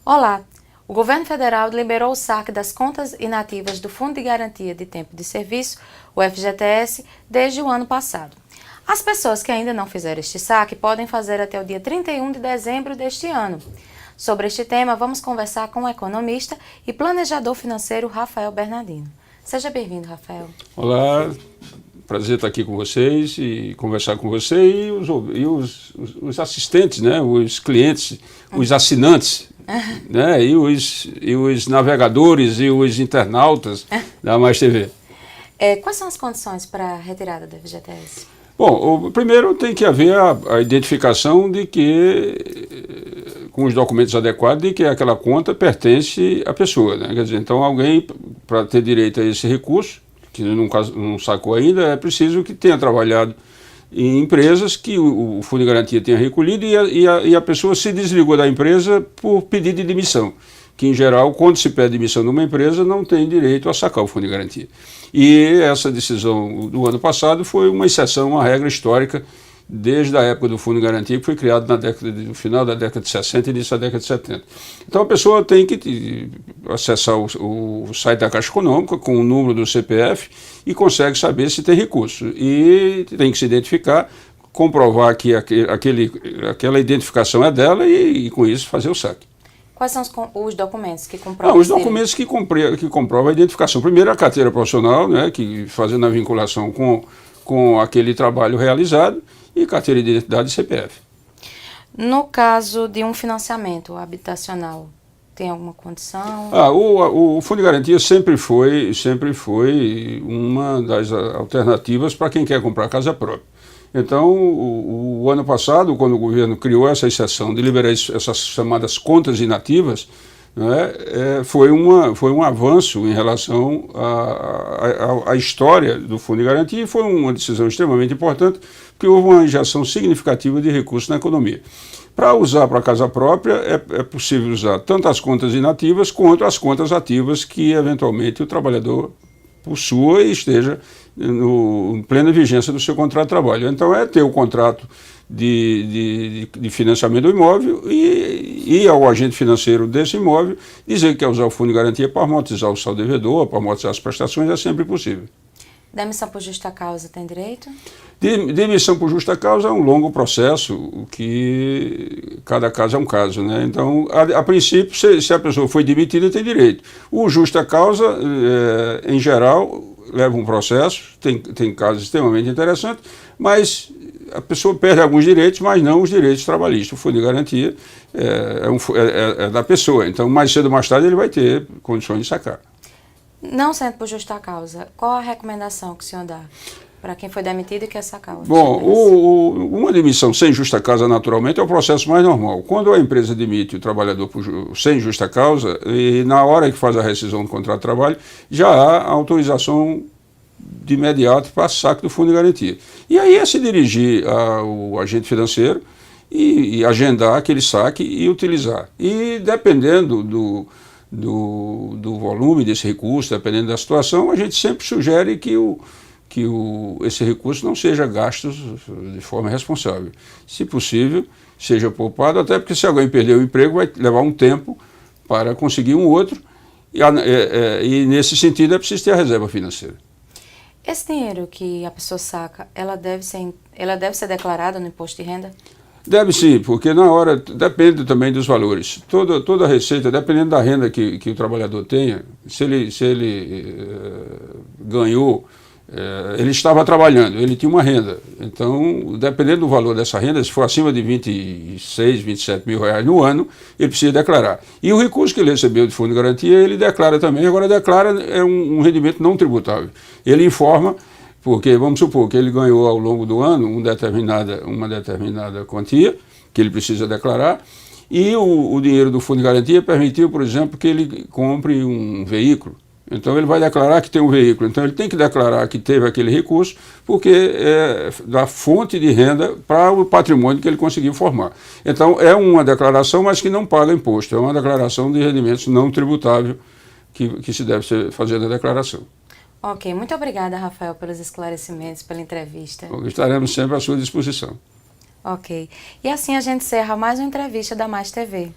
Olá! O governo federal liberou o saque das contas inativas do Fundo de Garantia de Tempo de Serviço, o FGTS, desde o ano passado. As pessoas que ainda não fizeram este saque podem fazer até o dia 31 de dezembro deste ano. Sobre este tema, vamos conversar com o economista e planejador financeiro Rafael Bernardino. Seja bem-vindo, Rafael. Olá, prazer estar aqui com vocês e conversar com você e os assistentes, né, os clientes, os assinantes, né, e os navegadores e os internautas da Mais TV. Quais são as condições para a retirada do FGTS? Bom, primeiro tem que haver a identificação de que, com os documentos adequados, de que aquela conta pertence à pessoa, né? Quer dizer, então alguém, para ter direito a esse recurso, que não sacou ainda, é preciso que tenha trabalhado em empresas que o Fundo de Garantia tenha recolhido e a pessoa se desligou da empresa por pedido de demissão, que em geral, quando se pede demissão de uma empresa, não tem direito a sacar o Fundo de Garantia. E essa decisão do ano passado foi uma exceção, uma regra histórica, desde a época do Fundo de Garantia, que foi criado no final da década de 60 e início da década de 70. Então a pessoa tem que acessar o site da Caixa Econômica com o número do CPF e consegue saber se tem recurso. E tem que se identificar, comprovar que aquela identificação é dela e com isso fazer o saque. Quais são os documentos que comprovam? Os documentos que comprovam a identificação. Primeiro, a carteira profissional, né, que fazendo a vinculação com aquele trabalho realizado, e carteira de identidade e CPF. No caso de um financiamento habitacional, tem alguma condição? O Fundo de Garantia sempre foi uma das alternativas para quem quer comprar casa própria. Então, o ano passado, quando o governo criou essa exceção de liberar essas chamadas contas inativas, né, foi um avanço em relação à história do Fundo de Garantia e foi uma decisão extremamente importante, porque houve uma injeção significativa de recursos na economia. Para usar para casa própria, é possível usar tanto as contas inativas quanto as contas ativas que, eventualmente, o trabalhador possua e esteja em plena vigência do seu contrato de trabalho. Então, é ter o contrato de financiamento do imóvel e ao agente financeiro desse imóvel dizer que quer usar o Fundo de Garantia para amortizar o saldo devedor, para amortizar as prestações, é sempre possível. Demissão por justa causa tem direito? Demissão por justa causa é um longo processo, que cada caso é um caso, né? Então, a princípio, se a pessoa foi demitida, tem direito. O justa causa, em geral, leva um processo, tem casos extremamente interessantes, mas a pessoa perde alguns direitos, mas não os direitos trabalhistas. O Fundo de Garantia é da pessoa, então mais cedo ou mais tarde ele vai ter condições de sacar. Não sendo por justa causa, qual a recomendação que o senhor dá para quem foi demitido e quer sacar o FGTS? Bom, uma demissão sem justa causa, naturalmente, é o processo mais normal. Quando a empresa demite o trabalhador sem justa causa, e na hora que faz a rescisão do contrato de trabalho, já há autorização de imediato para saque do Fundo de Garantia. E aí é se dirigir ao agente financeiro e agendar aquele saque e utilizar. E dependendo do volume desse recurso, dependendo da situação, a gente sempre sugere que esse recurso não seja gasto de forma responsável. Se possível, seja poupado, até porque se alguém perder o emprego, vai levar um tempo para conseguir um outro, e nesse sentido é preciso ter a reserva financeira. Esse dinheiro que a pessoa saca, ela deve ser declarada no imposto de renda? Deve sim, porque na hora, depende também dos valores. Toda a receita, dependendo da renda que o trabalhador tenha, se ele ganhou, ele estava trabalhando, ele tinha uma renda. Então, dependendo do valor dessa renda, se for acima de 26, 27 mil reais no ano, ele precisa declarar. E o recurso que ele recebeu de Fundo de Garantia, ele declara também. Agora, declara um rendimento não tributável. Ele informa. Porque, vamos supor que ele ganhou ao longo do ano uma determinada quantia, que ele precisa declarar, e o dinheiro do Fundo de Garantia permitiu, por exemplo, que ele compre um veículo. Então ele vai declarar que tem um veículo. Então ele tem que declarar que teve aquele recurso, porque é da fonte de renda para o patrimônio que ele conseguiu formar. Então é uma declaração, mas que não paga imposto. É uma declaração de rendimentos não tributável que se deve fazer na declaração. Ok, muito obrigada, Rafael, pelos esclarecimentos, pela entrevista. Estaremos sempre à sua disposição. Ok, e assim a gente encerra mais uma entrevista da Mais TV.